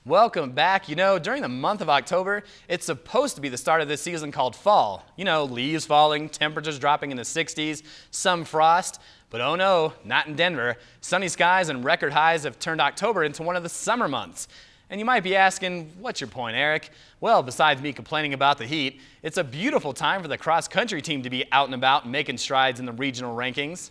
Welcome back. During the month of October, it's supposed to be the start of this season called fall. Leaves falling, temperatures dropping in the 60s, some frost. But oh no, not in Denver. Sunny skies and record highs have turned October into one of the summer months. And you might be asking, what's your point, Eric? Well, besides me complaining about the heat, it's a beautiful time for the cross-country team to be out and about making strides in the regional rankings.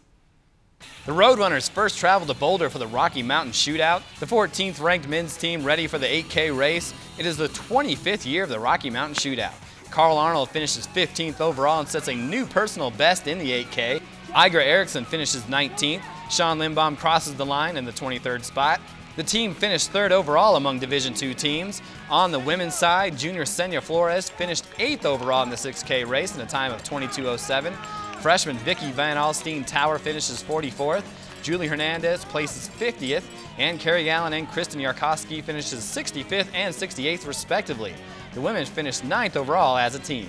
The Roadrunners first traveled to Boulder for the Rocky Mountain Shootout, the 14th ranked men's team ready for the 8K race. It is the 25th year of the Rocky Mountain Shootout. Carl Arnold finishes 15th overall and sets a new personal best in the 8K. Iger Erickson finishes 19th. Sean Limbaum crosses the line in the 23rd spot. The team finished 3rd overall among Division II teams. On the women's side, junior Senya Flores finished 8th overall in the 6K race in a time of 22:07. Freshman Vicky Van Alstine Tower finishes 44th. Julie Hernandez places 50th. And Carrie Allen and Kristen Yarkowski finishes 65th and 68th respectively. The women finished 9th overall as a team.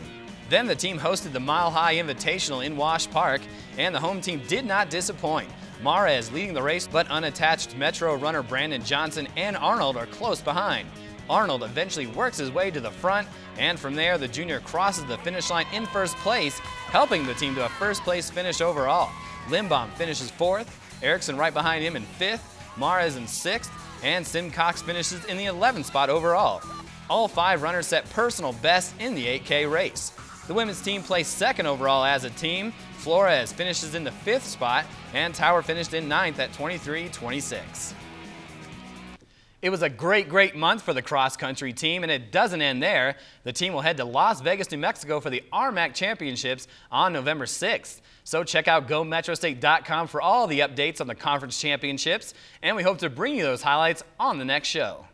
Then the team hosted the Mile High Invitational in Wash Park, and the home team did not disappoint. Mares leading the race, but unattached Metro runner Brandon Johnson and Arnold are close behind. Arnold eventually works his way to the front, and from there the junior crosses the finish line in first place, helping the team to a first place finish overall. Limbaum finishes 4th, Erickson right behind him in 5th, Mares in 6th, and Simcox finishes in the 11th spot overall. All 5 runners set personal bests in the 8K race. The women's team placed 2nd overall as a team. Flores finishes in the 5th spot, and Tower finished in 9th at 23:26. It was a great month for the cross-country team, and it doesn't end there. The team will head to Las Vegas, New Mexico for the RMAC Championships on November 6th. So check out GoMetroState.com for all the updates on the conference championships, and we hope to bring you those highlights on the next show.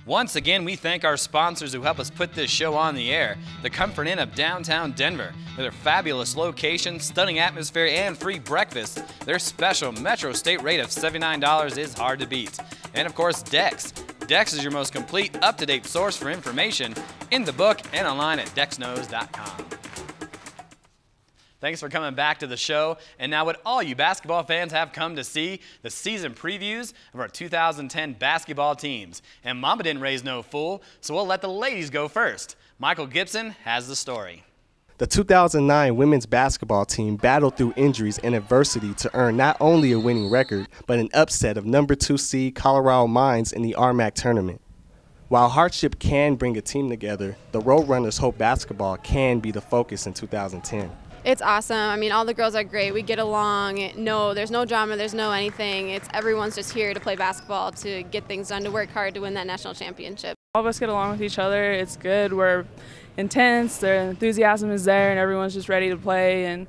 Once again, we thank our sponsors who help us put this show on the air. The Comfort Inn of downtown Denver. With their fabulous location, stunning atmosphere, and free breakfast, their special Metro State rate of $79 is hard to beat. And of course, Dex. Dex is your most complete, up-to-date source for information in the book and online at dexknows.com. Thanks for coming back to the show. And now what all you basketball fans have come to see, the season previews of our 2010 basketball teams. And Mama didn't raise no fool, so we'll let the ladies go first. Michael Gibson has the story. The 2009 women's basketball team battled through injuries and adversity to earn not only a winning record, but an upset of number 2 seed Colorado Mines in the RMAC tournament. While hardship can bring a team together, the Roadrunners hope basketball can be the focus in 2010. It's awesome. I mean, all the girls are great. We get along. No, there's no drama. There's no anything. Everyone's just here to play basketball, to get things done, to work hard to win that national championship. All of us get along with each other. It's good. We're intense. Their enthusiasm is there, and everyone's just ready to play. And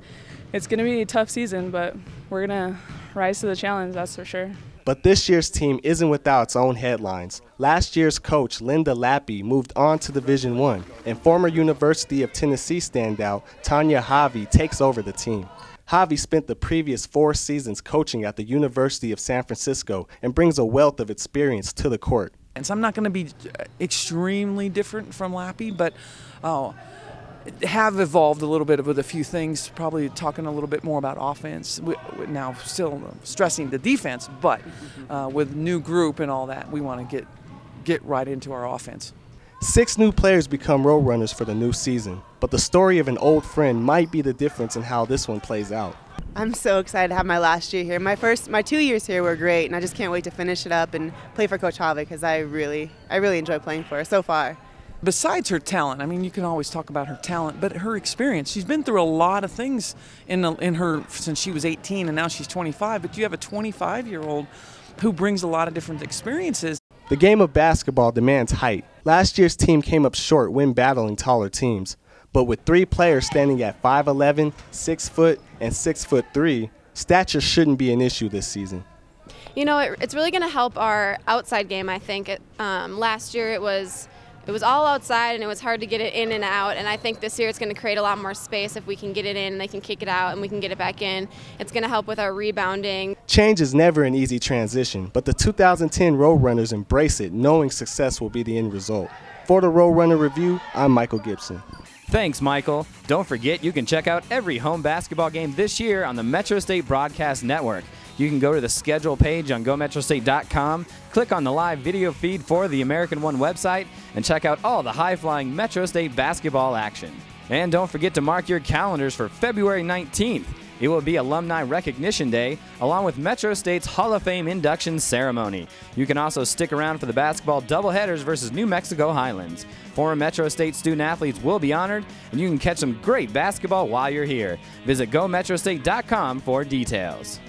it's going to be a tough season, but we're going to rise to the challenge, that's for sure. But this year's team isn't without its own headlines. Last year's coach, Linda Lappy, moved on to Division I, and former University of Tennessee standout Tanya Javi takes over the team. Javi spent the previous 4 seasons coaching at the University of San Francisco and brings a wealth of experience to the court. And so I'm not going to be extremely different from Lappy, but have evolved a little bit with a few things, probably talking a little bit more about offense. We now still stressing the defense, but with new group and all that, we want to get right into our offense. 6 new players become Roadrunners for the new season, but the story of an old friend might be the difference in how this one plays out. I'm so excited to have my last year here. My 2 years here were great, and I just can't wait to finish it up and play for Coach Javi because I really enjoy playing for her so far. Besides her talent, I mean, you can always talk about her talent, but her experience. She's been through a lot of things in her since she was 18 and now she's 25, but you have a 25-year-old who brings a lot of different experiences. The game of basketball demands height. Last year's team came up short when battling taller teams, but with 3 players standing at 5'11", 6 foot, and 6'3", stature shouldn't be an issue this season. You know, it's really going to help our outside game, I think. Last year it was all outside and it was hard to get it in and out, and I think this year it's going to create a lot more space if we can get it in and they can kick it out and we can get it back in. It's going to help with our rebounding. Change is never an easy transition, but the 2010 Roadrunners embrace it, knowing success will be the end result. For the Roadrunner Review, I'm Michael Gibson. Thanks, Michael. Don't forget you can check out every home basketball game this year on the Metro State Broadcast Network. You can go to the schedule page on GoMetroState.com, click on the live video feed for the American One website, and check out all the high-flying Metro State basketball action. And don't forget to mark your calendars for February 19th. It will be Alumni Recognition Day, along with Metro State's Hall of Fame induction ceremony. You can also stick around for the basketball doubleheaders versus New Mexico Highlands. Former Metro State student-athletes will be honored, and you can catch some great basketball while you're here. Visit GoMetroState.com for details.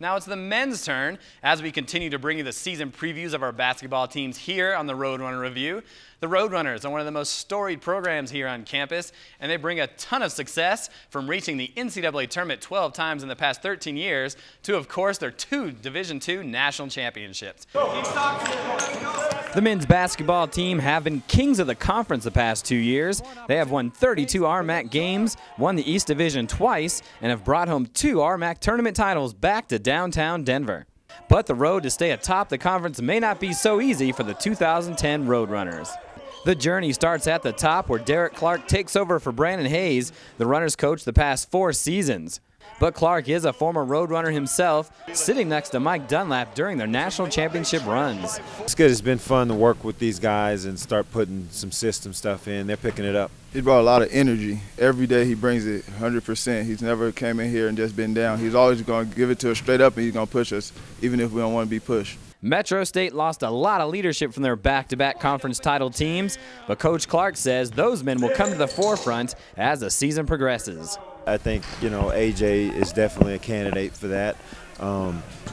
Now it's the men's turn as we continue to bring you the season previews of our basketball teams here on the Roadrunner Review. The Roadrunners are one of the most storied programs here on campus, and they bring a ton of success from reaching the NCAA tournament 12 times in the past 13 years to, of course, their 2 Division II national championships. The men's basketball team have been kings of the conference the past 2 years. They have won 32 RMAC games, won the East Division twice, and have brought home 2 RMAC tournament titles back to downtown Denver. But the road to stay atop the conference may not be so easy for the 2010 Roadrunners. The journey starts at the top, where Derek Clark takes over for Brandon Hayes, the Runners coach the past 4 seasons. But Clark is a former Roadrunner himself, sitting next to Mike Dunlap during their national championship runs. It's good. It's been fun to work with these guys and start putting some system stuff in. They're picking it up. He brought a lot of energy. Every day he brings it 100%. He's never came in here and just been down. He's always going to give it to us straight up, and he's going to push us, even if we don't want to be pushed. Metro State lost a lot of leadership from their back-to-back conference title teams, but Coach Clark says those men will come to the forefront as the season progresses. I think, AJ is definitely a candidate for that.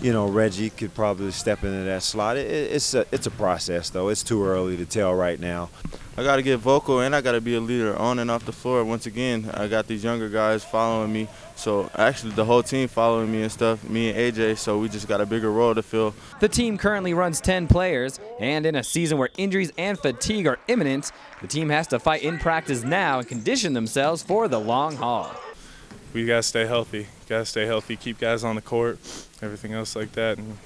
Reggie could probably step into that slot. It's a process, though. It's too early to tell right now. I got to get vocal, and I got to be a leader on and off the floor. Once again, I got these younger guys following me. So actually the whole team following me and stuff, me and AJ, so we just got a bigger role to fill. The team currently runs 10 players, and in a season where injuries and fatigue are imminent, the team has to fight in practice now and condition themselves for the long haul. We got to stay healthy. Keep guys on the court, everything else like that, and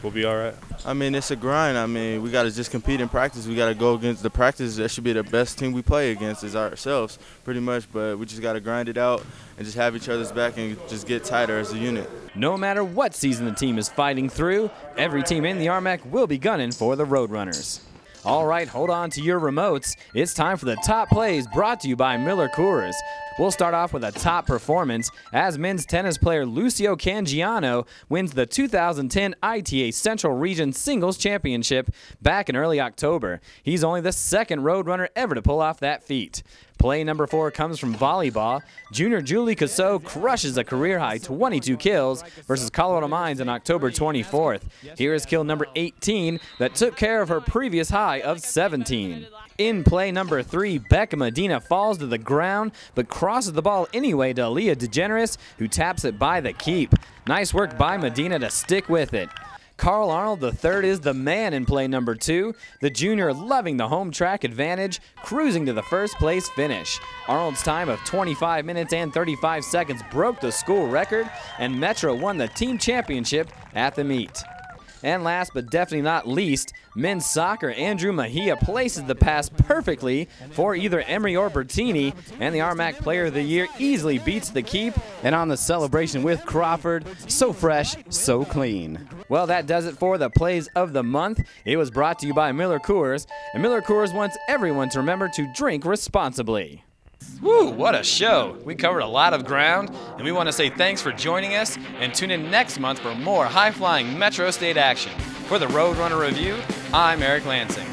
we'll be all right. I mean, it's a grind. I mean, we got to just compete in practice. We got to go against the practice. That should be the best team we play against is ourselves, pretty much. But we just got to grind it out and just have each other's back and just get tighter as a unit. No matter what season the team is fighting through, every team in the RMAC will be gunning for the Roadrunners. All right, hold on to your remotes. It's time for the top plays brought to you by Miller Coors. We'll start off with a top performance as men's tennis player Lucio Cangiano wins the 2010 ITA Central Region Singles Championship back in early October. He's only the second Roadrunner ever to pull off that feat. Play number 4 comes from volleyball. Junior Julie Cassot crushes a career-high 22 kills versus Colorado Mines on October 24th. Here is kill number 18 that took care of her previous high of 17. In play number 3, Becca Medina falls to the ground but crosses the ball anyway to Aaliyah DeGeneres, who taps it by the keep. Nice work by Medina to stick with it. Carl Arnold III is the man in play number 2. The junior loving the home track advantage, cruising to the first place finish. Arnold's time of 25 minutes and 35 seconds broke the school record, and Metro won the team championship at the meet. And last but definitely not least, men's soccer, Andrew Mejia places the pass perfectly for either Emery or Bertini, and the RMAC Player of the Year easily beats the keep, and on the celebration with Crawford, so fresh, so clean. Well, that does it for the plays of the month. It was brought to you by Miller Coors, and Miller Coors wants everyone to remember to drink responsibly. Woo, what a show. We covered a lot of ground, and we want to say thanks for joining us, and tune in next month for more high-flying Metro State action. For the Roadrunner Review, I'm Eric Lansing.